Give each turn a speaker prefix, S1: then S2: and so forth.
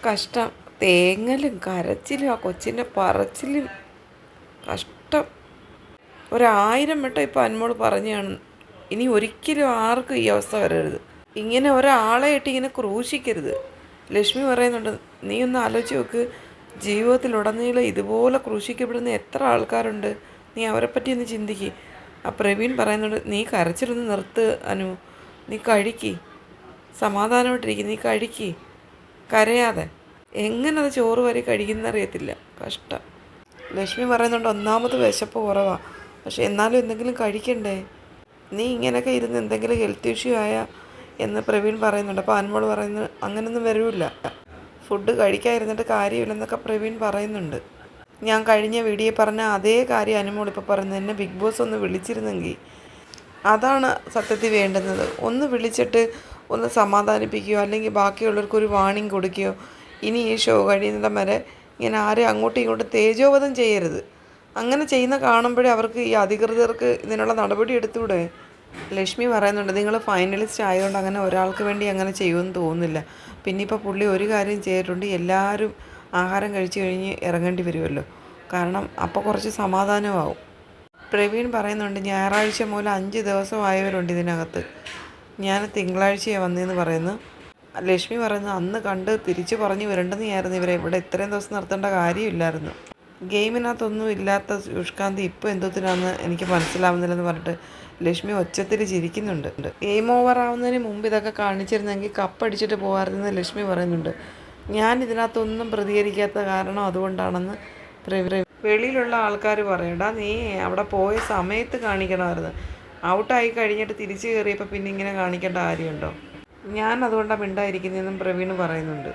S1: കഷ്ടം. തേങ്ങലും കരച്ചിലും ആ കൊച്ചിൻ്റെ പറച്ചിലും കഷ്ടം. 1000 വട്ടം ഇപ്പോൾ അനുമോൾ പറഞ്ഞാണ് ഇനി ഒരിക്കലും ആർക്കും ഈ അവസ്ഥ വരരുത്. ഇങ്ങനെ ഒരാളെ ഇട്ട് ഇങ്ങനെ ക്രൂശിക്കരുത്. ലക്ഷ്മി പറയുന്നുണ്ട്, നീ ഒന്ന് ആലോചിച്ച് നോക്ക്, ജീവിതത്തിലുടനീളം ഇതുപോലെ ക്രൂശിക്കപ്പെടുന്ന എത്ര ആൾക്കാരുണ്ട്, നീ അവരെപ്പറ്റി ഒന്ന് ചിന്തിക്ക്. ആ പ്രവീൺ പറയുന്നുണ്ട്, നീ കരച്ചിലൊന്ന് നിർത്ത് അനു, നീ കഴിക്ക്, സമാധാനമായിട്ടിരിക്കും, നീ കഴിക്ക്, കരയാതെ. എങ്ങനെ അത് ചോറ് വരെ കഴിക്കുന്നറിയത്തില്ല, കഷ്ടം. ലക്ഷ്മി പറയുന്നുണ്ട്, ഒന്നാമത് വിശപ്പ് കുറവാണ്, പക്ഷെ എന്നാലും എന്തെങ്കിലും കഴിക്കണ്ടേ, നീ ഇങ്ങനെയൊക്കെ ഇരുന്ന് എന്തെങ്കിലും ഹെൽത്ത് ഇഷ്യൂ ആയാൽ എന്ന് പ്രവീൺ പറയുന്നുണ്ട്. അപ്പോൾ അനുമോൾ പറയുന്നത് അങ്ങനെയൊന്നും വരില്ല, ഫുഡ് കഴിക്കാതിരുന്നിട്ട് കാര്യമില്ലെന്നൊക്കെ പ്രവീൺ പറയുന്നുണ്ട്. ഞാൻ കഴിഞ്ഞ വീഡിയോ പറഞ്ഞ അതേ കാര്യം അനുമോൾ ഇപ്പോൾ പറയുന്നത്, എന്നെ ബിഗ് ബോസ് ഒന്ന് വിളിച്ചിരുന്നെങ്കിൽ അതാണ് സത്യത്തിൽ വേണ്ടുന്നത്. ഒന്ന് വിളിച്ചിട്ട് ഒന്ന് സമാധാനിപ്പിക്കുകയോ അല്ലെങ്കിൽ ബാക്കിയുള്ളവർക്കൊരു വാണിംഗ് കൊടുക്കുകയോ, ഇനി ഈ ഷോ കഴിയുന്നിടം വരെ ഇങ്ങനെ ആരെയും അങ്ങോട്ടും ഇങ്ങോട്ടും തേജോവധം ചെയ്യരുത്. അങ്ങനെ ചെയ്യുന്ന കാണുമ്പോഴേ അവർക്ക് ഈ അധികൃതർക്ക് ഇതിനുള്ള നടപടി എടുത്തുകൂടെ. ലക്ഷ്മി പറയുന്നുണ്ട്, നിങ്ങൾ ഫൈനലിസ്റ്റ് ആയതുകൊണ്ട് അങ്ങനെ ഒരാൾക്ക് വേണ്ടി അങ്ങനെ ചെയ്യുമെന്ന് തോന്നുന്നില്ല. പിന്നെ ഇപ്പോൾ പുള്ളി ഒരു കാര്യം ചെയ്തിട്ടുണ്ട്, എല്ലാവരും ആഹാരം കഴിച്ചു കഴിഞ്ഞ് ഇറങ്ങേണ്ടി വരുമല്ലോ, കാരണം അപ്പോൾ കുറച്ച് സമാധാനമാവും. പ്രവീൺ പറയുന്നുണ്ട്, ഞായറാഴ്ച മുതൽ 5 ദിവസമായവരുണ്ട് ഇതിനകത്ത്, ഞാൻ തിങ്കളാഴ്ചയാണ് വന്നതെന്ന് പറയുന്നു. ലക്ഷ്മി പറയുന്നു, അന്ന് കണ്ട് തിരിച്ചു പറഞ്ഞു വരേണ്ടതെന്നായിരുന്നു ഇവരെ, ഇവിടെ ഇത്രയും ദിവസം നിർത്തേണ്ട കാര്യമില്ലായിരുന്നു. ഗെയിമിനകത്തൊന്നും ഇല്ലാത്ത ശുഷ്കാന്തി ഇപ്പോൾ എന്തോത്തിനാണെന്ന് എനിക്ക് മനസ്സിലാവുന്നില്ലെന്ന് പറഞ്ഞിട്ട് ലക്ഷ്മി ഒച്ചത്തിൽ ചിരിക്കുന്നുണ്ട്. ഗെയിം ഓവർ ആവുന്നതിന് മുമ്പ് ഇതൊക്കെ കാണിച്ചിരുന്നെങ്കിൽ കപ്പടിച്ചിട്ട് പോകാമായിരുന്നെന്ന് ലക്ഷ്മി പറയുന്നുണ്ട്. ഞാൻ ഇതിനകത്തൊന്നും പ്രതികരിക്കാത്ത കാരണം അതുകൊണ്ടാണെന്ന് വെളിയിലുള്ള ആൾക്കാർ പറയണ്ട, നീ അവിടെ പോയ സമയത്ത് കാണിക്കണമായിരുന്നു, ഔട്ടായി കഴിഞ്ഞിട്ട് തിരിച്ചു കയറിയപ്പോൾ പിന്നെ ഇങ്ങനെ കാണിക്കേണ്ട കാര്യമുണ്ടോ, ഞാൻ അതുകൊണ്ടാണ് മിണ്ടായിരിക്കുന്നതെന്നും പ്രവീൺ പറയുന്നുണ്ട്.